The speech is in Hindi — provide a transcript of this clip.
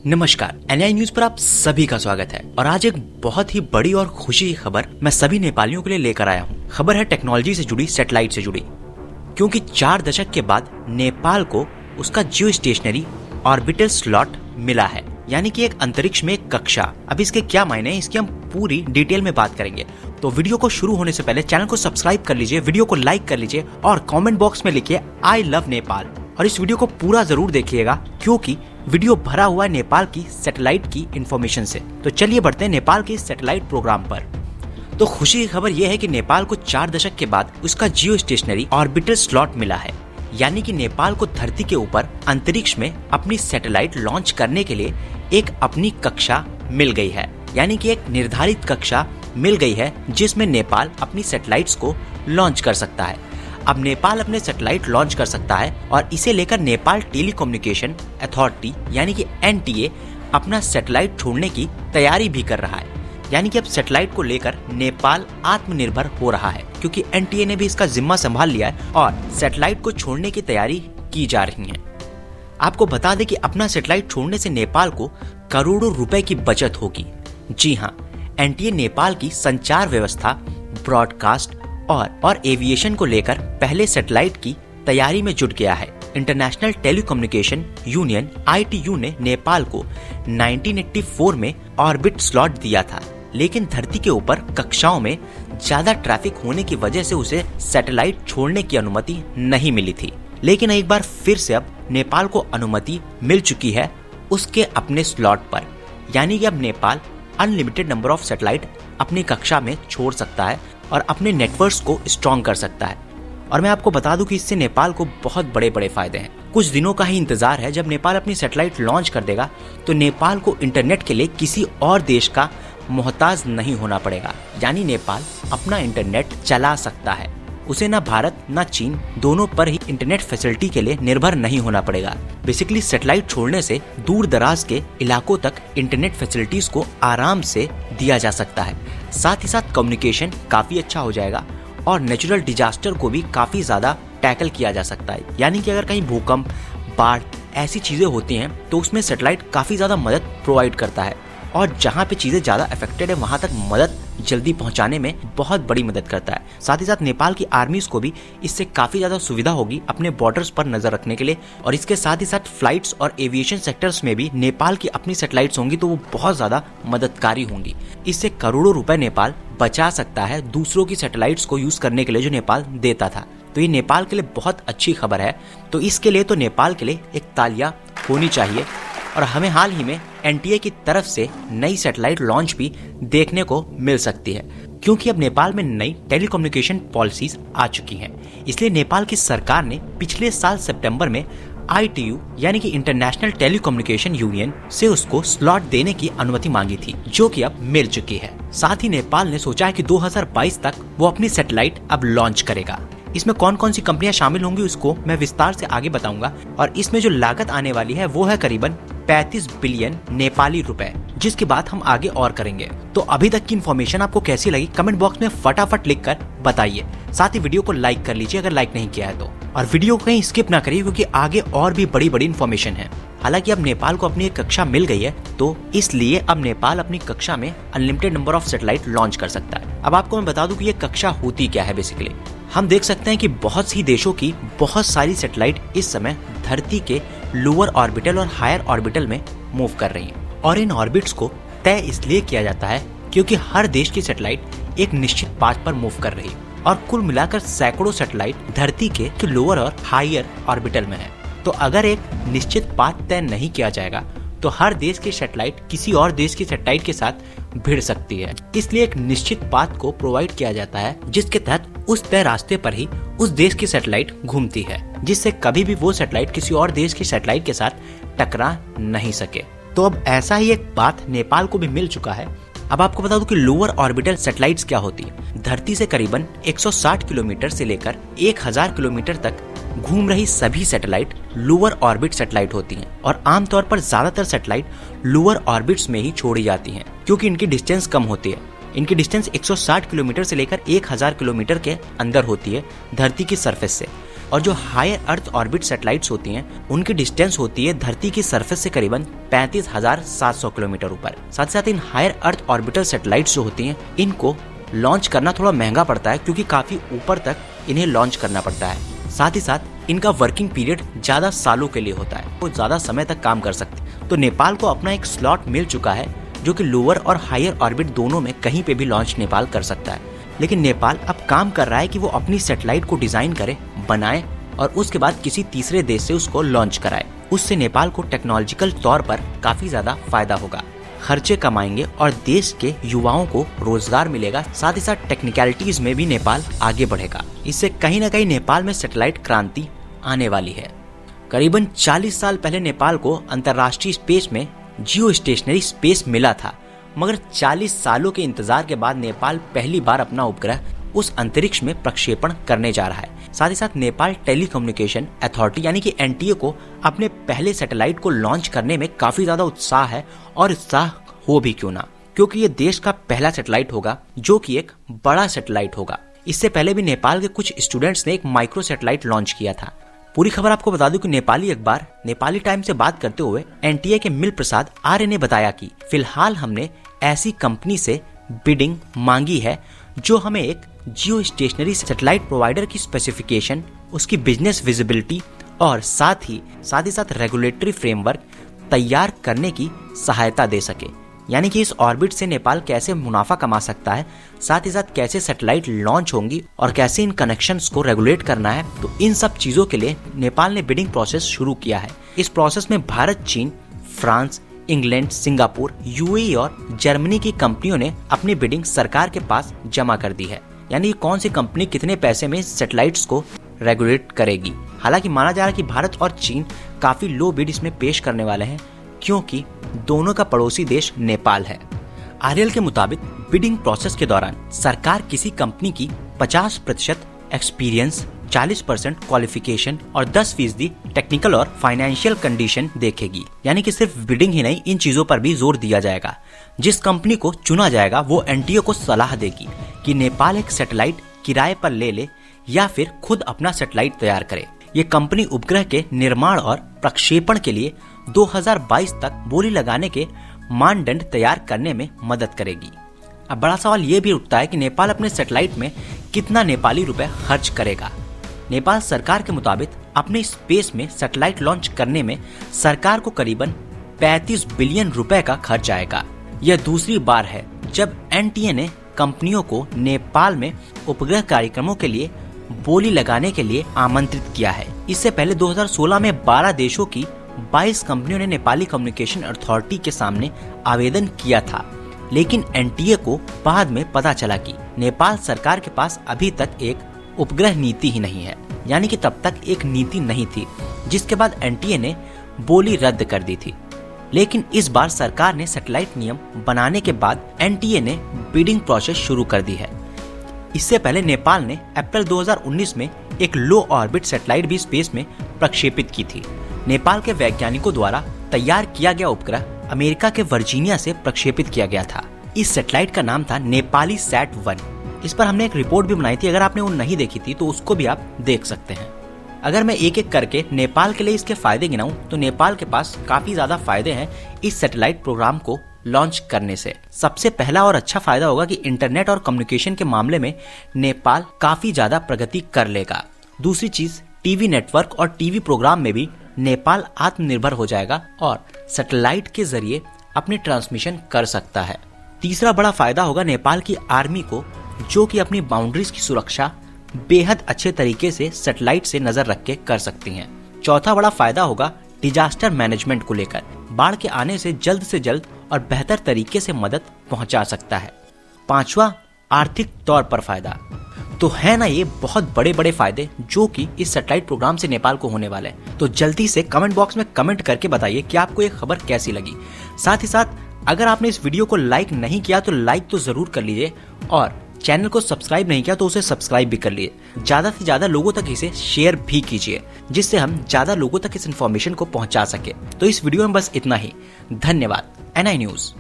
नमस्कार, एनआई न्यूज पर आप सभी का स्वागत है। और आज एक बहुत ही बड़ी और खुशी की खबर मैं सभी नेपालियों के लिए लेकर आया हूँ। खबर है टेक्नोलॉजी से जुड़ी, सैटेलाइट से जुड़ी, क्योंकि 4 दशक के बाद नेपाल को उसका जियो स्टेशनरी ऑर्बिटल स्लॉट मिला है, यानी कि एक अंतरिक्ष में एक कक्षा। अब इसके क्या मायने हैं, इसकी हम पूरी डिटेल में बात करेंगे। तो वीडियो को शुरू होने से पहले चैनल को सब्सक्राइब कर लीजिए, वीडियो को लाइक कर लीजिए और कमेंट बॉक्स में लिखिए आई लव नेपाल। और इस वीडियो को पूरा जरूर देखिएगा, क्योंकि वीडियो भरा हुआ है नेपाल की सैटेलाइट की इंफॉर्मेशन से। तो चलिए बढ़ते हैं नेपाल के सैटेलाइट प्रोग्राम पर। तो खुशी की खबर यह है कि नेपाल को 4 दशक के बाद उसका जियो स्टेशनरी ऑर्बिटल स्लॉट मिला है, यानी कि नेपाल को धरती के ऊपर अंतरिक्ष में अपनी सैटेलाइट लॉन्च करने के लिए एक अपनी कक्षा मिल गई है, यानी कि एक निर्धारित कक्षा मिल गई है जिसमें नेपाल अपनी सैटेलाइट्स को लॉन्च कर सकता है। अब नेपाल अपने सैटेलाइट लॉन्च कर सकता है और इसे लेकर नेपाल टेलीकम्युनिकेशन अथॉरिटी यानी कि एनटीए अपना सैटेलाइट छोड़ने की तैयारी भी कर रहा है। यानी कि अब सैटेलाइट को लेकर नेपाल आत्मनिर्भर हो रहा है, क्योंकि एनटीए ने भी इसका जिम्मा संभाल लिया है और सैटेलाइट को छोड़ने की तैयारी की जा रही है। आपको बता दें कि अपना सैटेलाइट छोड़ने से नेपाल को करोड़ों रुपए की बचत होगी। जी हाँ, एनटीए नेपाल की संचार व्यवस्था, ब्रॉडकास्ट और एविएशन को लेकर पहले सैटेलाइट की तैयारी में जुट गया है। इंटरनेशनल टेलीकम्युनिकेशन यूनियन ITU ने नेपाल को 1984 में ऑर्बिट स्लॉट दिया था, लेकिन धरती के ऊपर कक्षाओं में ज्यादा ट्रैफिक होने की वजह से उसे सैटेलाइट छोड़ने की अनुमति नहीं मिली थी। लेकिन एक बार फिर से अब नेपाल को अनुमति मिल चुकी है उसके अपने स्लॉट पर, यानी कि अब Nepal unlimited number of satellite अपनी कक्षा में छोड़ सकता है और अपने नेटवर्क्स को स्ट्रॉन्ग कर सकता है। और मैं आपको बता दूं कि इससे नेपाल को बहुत बड़े बड़े फायदे हैं। कुछ दिनों का ही इंतजार है, जब नेपाल अपनी सैटेलाइट लॉन्च कर देगा तो नेपाल को इंटरनेट के लिए किसी और देश का मोहताज नहीं होना पड़ेगा, यानी नेपाल अपना इंटरनेट चला सकता है। उसे ना भारत ना चीन दोनों पर ही इंटरनेट फैसिलिटी के लिए निर्भर नहीं होना पड़ेगा। बेसिकली सैटेलाइट छोड़ने से दूर दराज के इलाकों तक इंटरनेट फैसिलिटीज को आराम से दिया जा सकता है। साथ ही साथ कम्युनिकेशन काफी अच्छा हो जाएगा और नेचुरल डिजास्टर को भी काफी ज्यादा टैकल किया जा सकता है। यानी कि अगर कहीं भूकंप, बाढ़ ऐसी चीजें होती हैं तो उसमें सैटेलाइट काफी ज्यादा मदद प्रोवाइड करता है और जहाँ पे चीजें ज्यादा अफेक्टेड है वहां तक मदद जल्दी पहुंचाने में बहुत बड़ी मदद करता है। साथ ही साथ नेपाल की आर्मीज को भी इससे काफी ज्यादा सुविधा होगी अपने बॉर्डर्स पर नजर रखने के लिए। और इसके साथ ही साथ फ्लाइट्स और एविएशन सेक्टर्स में भी नेपाल की अपनी सैटेलाइट्स होंगी तो वो बहुत ज्यादा मददकारी होंगी। इससे करोड़ों रुपए नेपाल बचा सकता है दूसरों की सैटेलाइट्स को यूज करने के लिए जो नेपाल देता था। तो ये नेपाल के लिए बहुत अच्छी खबर है। तो इसके लिए तो नेपाल के लिए एक तालियां होनी चाहिए। और हमें हाल ही में एनटीए की तरफ से नई सैटेलाइट लॉन्च भी देखने को मिल सकती है, क्योंकि अब नेपाल में नई टेलीकम्युनिकेशन पॉलिसीज आ चुकी हैं। इसलिए नेपाल की सरकार ने पिछले साल सितंबर में ITU यानी कि इंटरनेशनल टेलीकम्युनिकेशन यूनियन से उसको स्लॉट देने की अनुमति मांगी थी, जो कि अब मिल चुकी है। साथ ही नेपाल ने सोचा है कि 2022 तक वो अपनी सैटेलाइट अब लॉन्च करेगा। इसमें कौन कौन सी कंपनियां शामिल होंगी उसको मैं विस्तार से आगे बताऊंगा। और इसमें जो लागत आने वाली है वो है करीबन 35 बिलियन नेपाली रुपए, जिसकी बात हम आगे और करेंगे। तो अभी तक की इन्फॉर्मेशन आपको कैसी लगी कमेंट बॉक्स में फटाफट लिखकर बताइए। साथ ही वीडियो को लाइक कर लीजिए अगर लाइक नहीं किया है तो, और वीडियो को कहीं स्किप ना करिए क्योंकि आगे और भी बड़ी बड़ी इन्फॉर्मेशन है। हालांकि अब नेपाल को अपनी एक कक्षा मिल गई है, तो इसलिए अब नेपाल अपनी कक्षा में unlimited number of satellite launch कर सकता है। अब आपको मैं बता दूं कि ये कक्षा होती क्या है। बेसिकली हम देख सकते हैं कि बहुत सी देशों की बहुत सारी सैटेलाइट इस समय धरती के लोअर ऑर्बिटल और हायर ऑर्बिटल में मूव कर रही हैं। और इन ऑर्बिट्स को तय इसलिए किया जाता है क्योंकि हर देश की सैटेलाइट एक निश्चित पाथ पर मूव कर रही है और कुल मिलाकर सैकड़ों सैटेलाइट धरती के लोअर और हायर ऑर्बिटल में है। तो अगर एक निश्चित पाथ तय नहीं किया जाएगा तो हर देश की सैटेलाइट किसी और देश की सैटेलाइट के साथ भिड़ सकती है। इसलिए एक निश्चित पाथ को प्रोवाइड किया जाता है जिसके तहत उस तय रास्ते पर ही उस देश की सैटेलाइट घूमती है, जिससे कभी भी वो सैटेलाइट किसी और देश की सैटेलाइट के साथ टकरा नहीं सके। तो अब ऐसा ही एक पाथ नेपाल को भी मिल चुका है। अब आपको बता दूं कि लोअर ऑर्बिटल सैटेलाइट्स क्या होती है। धरती से करीबन 160 किलोमीटर से लेकर 1000 किलोमीटर तक घूम रही सभी सैटेलाइट लोअर ऑर्बिट सैटेलाइट होती हैं और आमतौर पर ज्यादातर सैटेलाइट लोअर ऑर्बिट्स में ही छोड़ी जाती हैं, क्योंकि इनकी डिस्टेंस कम होती है। इनकी डिस्टेंस 160 किलोमीटर से लेकर 1000 किलोमीटर के अंदर होती है धरती की सरफेस से। और जो हायर अर्थ ऑर्बिट सैटेलाइट्स होती हैं उनकी डिस्टेंस होती है धरती की सरफेस से करीबन 35,700 किलोमीटर ऊपर। साथ ही साथ in higher earth orbital satellites जो होती हैं इनको लॉन्च करना थोड़ा महंगा पड़ता है क्योंकि काफी ऊपर तक इन्हें लॉन्च करना पड़ता है। साथ ही साथ इनका वर्किंग पीरियड ज्यादा सालों के लिए होता है, वो ज्यादा समय तक काम कर सकते। तो नेपाल को अपना एक स्लॉट मिल चुका है जो कि लोअर और हायर ऑर्बिट दोनों में कहीं पे भी लॉन्च नेपाल कर सकता है। लेकिन नेपाल अब काम कर रहा है कि वो अपनी सैटेलाइट को डिजाइन करे, बनाए और उसके बाद किसी तीसरे देश से उसको लॉन्च कराए। उससे नेपाल को टेक्नोलॉजिकल तौर पर काफी ज्यादा फायदा होगा, खर्चे कमाएंगे और देश के युवाओं को रोजगार मिलेगा। साथ ही साथ टेक्निकलिटीज में भी नेपाल आगे बढ़ेगा। इससे कहीं ना कहीं नेपाल में सैटेलाइट क्रांति आने वाली है। करीबन 40 साल पहले नेपाल को अंतर्राष्ट्रीय स्पेस में जियो स्टेशनरी स्पेस मिला था, मगर 40 सालों के इंतजार के बाद नेपाल पहली बार अपना उपग्रह उस अंतरिक्ष में प्रक्षेपण करने जा रहा है। साथ ही साथ नेपाल टेलीकम्युनिकेशन अथॉरिटी यानी कि एनटीए को अपने पहले सैटेलाइट को लॉन्च करने में काफी ज्यादा उत्साह है, और उत्साह हो भी क्यों ना, क्योंकि ये देश का पहला सैटेलाइट होगा जो कि एक बड़ा सैटेलाइट होगा। इससे पहले भी नेपाल के कुछ स्टूडेंट्स ने एक माइक्रो सैटेलाइट लॉन्च किया था। पूरी खबर आपको बता दूं कि नेपाली अखबार नेपाली टाइम से बात करते हुए एनटीए के मिल प्रसाद आर्य ने बताया कि फिलहाल हमने ऐसी कंपनी से बिडिंग मांगी है जो हमें एक जियो स्टेशनरी सैटेलाइट प्रोवाइडर की स्पेसिफिकेशन, उसकी बिजनेस विजिबिलिटी और साथ ही साथ रेगुलेटरी फ्रेमवर्क तैयार करने की सहायता दे सके। यानी कि इस ऑर्बिट से नेपाल कैसे मुनाफा कमा सकता है, साथ ही साथ कैसे सैटेलाइट लॉन्च होंगी और कैसे इन कनेक्शंस को रेगुलेट करना है। तो इन सब चीजों के लिए नेपाल ने बिडिंग प्रोसेस शुरू किया है। इस प्रोसेस में भारत, चीन, फ्रांस, इंग्लैंड, सिंगापुर, यूएई और जर्मनी की कंपनियों ने अपनी बिडिंग सरकार के पास जमा कर दी है। यानी कौन सी कंपनी कितने पैसे में सैटेलाइट्स को रेगुलेट करेगी। हालांकि माना जा रहा है कि भारत और चीन काफी लो बिड इसमें पेश करने वाले हैं, क्योंकि दोनों का पड़ोसी देश नेपाल है। आरएल के मुताबिक बिडिंग प्रोसेस के दौरान सरकार किसी कंपनी की 50% एक्सपीरियंस, 40% क्वालिफिकेशन और 10% टेक्निकल और फाइनेंशियल कंडीशन देखेगी। यानी कि सिर्फ बिडिंग ही नहीं, इन चीजों पर भी जोर दिया जाएगा। जिस कंपनी को चुना जाएगा वो एनटीए को सलाह देगी कि नेपाल एक सैटेलाइट किराए पर ले ले या फिर खुद अपना सैटेलाइट तैयार करे। ये कंपनी उपग्रह के निर्माण और प्रक्षेपण के लिए 2022 तक बोली लगाने के मानदंड तैयार करने में मदद करेगी। अब बड़ा सवाल ये भी उठता है कि नेपाल अपने सैटेलाइट में कितना नेपाली रुपए खर्च करेगा। नेपाल सरकार के मुताबिक अपने स्पेस में सैटेलाइट लॉन्च करने में सरकार को करीबन 35 बिलियन रुपए का खर्च आएगा। यह दूसरी बार है जब एनटीए ने कंपनियों को नेपाल में उपग्रह कार्यक्रमों के लिए बोली लगाने के लिए आमंत्रित किया है। इससे पहले 2016 में 12 देशों की 22 कंपनियों ने नेपाली कम्युनिकेशन अथॉरिटी के सामने आवेदन किया था, लेकिन एनटीए को बाद में पता चला कि नेपाल सरकार के पास अभी तक एक उपग्रह नीति ही नहीं है। यानी कि तब तक एक नीति नहीं थी, जिसके बाद एनटीए ने बोली रद्द कर दी थी। लेकिन इस बार सरकार ने सैटेलाइट नियम बनाने के बाद एनटीए ने बिडिंग प्रोसेस शुरू कर दी है। इससे पहले नेपाल ने अप्रैल 2019 में एक लो ऑर्बिट सैटेलाइट भी स्पेस में प्रक्षेपित की थी। नेपाल के वैज्ञानिकों द्वारा तैयार किया गया उपग्रह अमेरिका के वर्जीनिया से प्रक्षेपित किया गया था। इस सैटेलाइट का नाम था नेपाली सैट-1। इस पर हमने एक रिपोर्ट भी बनाई थी, अगर आपने वो नहीं देखी थी तो उसको भी आप देख सकते हैं। अगर मैं एक एक करके नेपाल के लिए इसके फायदे गिनाऊं तो नेपाल के पास काफी ज्यादा फायदे हैं इस सैटेलाइट प्रोग्राम को लॉन्च करने से। सबसे पहला और अच्छा फायदा होगा कि इंटरनेट और कम्युनिकेशन के मामले में नेपाल काफी ज्यादा प्रगति कर लेगा। दूसरी चीज, टीवी नेटवर्क और टीवी प्रोग्राम में भी नेपाल आत्मनिर्भर हो जाएगा और सैटेलाइट के जरिए अपनी ट्रांसमिशन कर सकता है। तीसरा बड़ा फायदा होगा नेपाल की आर्मी को, जो कि अपनी बाउंड्रीज की सुरक्षा बेहद अच्छे तरीके से सैटेलाइट से नजर रख के कर सकती हैं। चौथा बड़ा फायदा होगा डिजास्टर मैनेजमेंट को लेकर, बाढ़ के आने से जल्द और बेहतर तरीके से मदद पहुंचा सकता है। पांचवा, आर्थिक तौर पर फायदा। तो है ना ये बहुत बड़े बड़े फायदे जो कि इस सैटेलाइट प्रोग्राम से नेपाल को होने वाले हैं। तो जल्दी से कमेंट बॉक्स में कमेंट करके बताइए कि आपको ये खबर कैसी लगी। साथ ही साथ अगर आपने इस वीडियो को लाइक नहीं किया तो लाइक तो जरूर कर लीजिए, और चैनल को सब्सक्राइब नहीं किया तो उसे सब्सक्राइब भी कर लीजिए। ज्यादा से ज्यादा लोगों तक इसे शेयर भी कीजिए, जिससे हम ज्यादा लोगों तक इस इन्फॉर्मेशन को पहुंचा सके। तो इस वीडियो में बस इतना ही। धन्यवाद। NI news.